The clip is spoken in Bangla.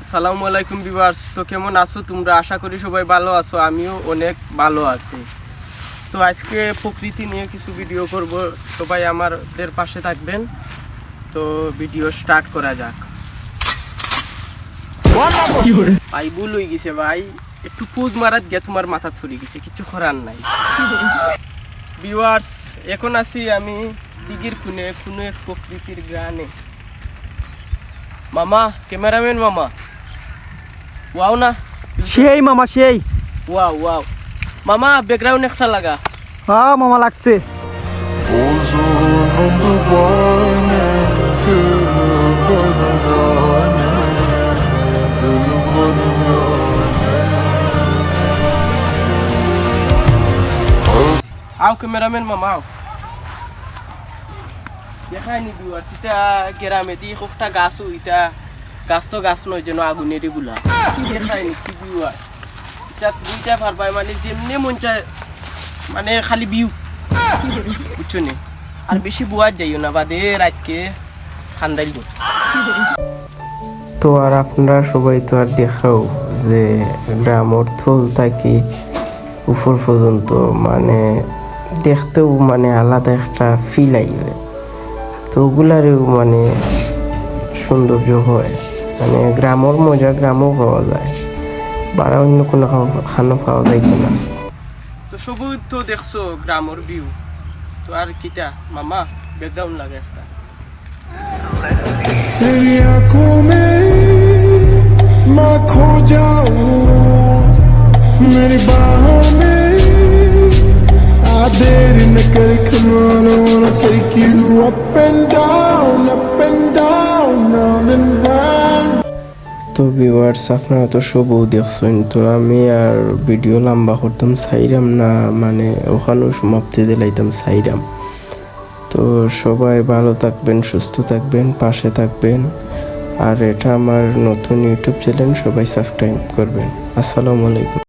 আসসালামু আলাইকুম ভিউয়ার্স। তো কেমন আছো তোমরা? আশা করি সবাই ভালো আছো, আমিও অনেক ভালো আছি। তো আজকে প্রকৃতি নিয়ে কিছু ভিডিও করব, সবাই আমাদের পাশে থাকবেন। তো ভিডিও স্টার্ট করা যাক। ভাই ভুল হয়ে গেছে ভাই, একটু পোজ মারাত গিয়ে তোমার মাথা থুরি গেছে, কিছু করার নাই। ভিউয়ার্স, এখন আছি আমি দিঘির কোণে কোনো এক প্রকৃতির গানে। মামা, ক্যামেরাম্যান মামা, ওয়াও না সেই মামা সেই ওয়াও ওয়াও মামা, ব্যাকগ্রাউন্ড একটা লাগা। হ্যাঁ মামা লাগছে। আও ক্যামেরাম্যান মামা, আও দেখায়নি ভিউয়ার্স, এটা গ্রামে দিয়ে একটা গাছও, এটা গাছ তো গাছ নয়, যেন আগুনের এগুলা দেখায়নি কি ভিউয়ার্স। এটা দুইটা পারবাই, মানে যেমনি মন চায়, মানে খালি ভিউ, বুঝছো নি? আর বেশি বুয়ার যাইও না, বাদে রাতকে খান্দাইল। তো আর আপনারা সবাই তো আর দেখাও যে গ্রামর থল থাকি উপর পর্যন্ত, মানে দেখতেও মানে আলাদা একটা ফিল আইবে। তো ওগুলারেও মানে সৌন্দর্য হয়, মানে গ্রামর মজা গ্রামও পাওয়া যায়, বারা অন্য কোনো খানো পাওয়া যাইতো না। তো সবুজ তো দেখছো গ্রামের ভিউ, তো আর কিটা মামা ব্যাকগ্রাউন্ড লাগে একটা। तेरी आंखों में मैं खो जाऊं, मेरी बाहों में आ देर न कर, come on, I wanna take you up and down, round and round. তো ভিউয়ার্স, আপনারা তো সবও দেখছেন, তো আমি আর ভিডিও লম্বা করতাম চাইরাম না, মানে ওখানেও সমাপ্তি দিলাইতাম চাইরাম। তো সবাই ভালো থাকবেন, সুস্থ থাকবেন, পাশে থাকবেন। আর এটা আমার নতুন ইউটিউব চ্যানেল, সবাই সাবস্ক্রাইব করবেন। আসসালামু আলাইকুম।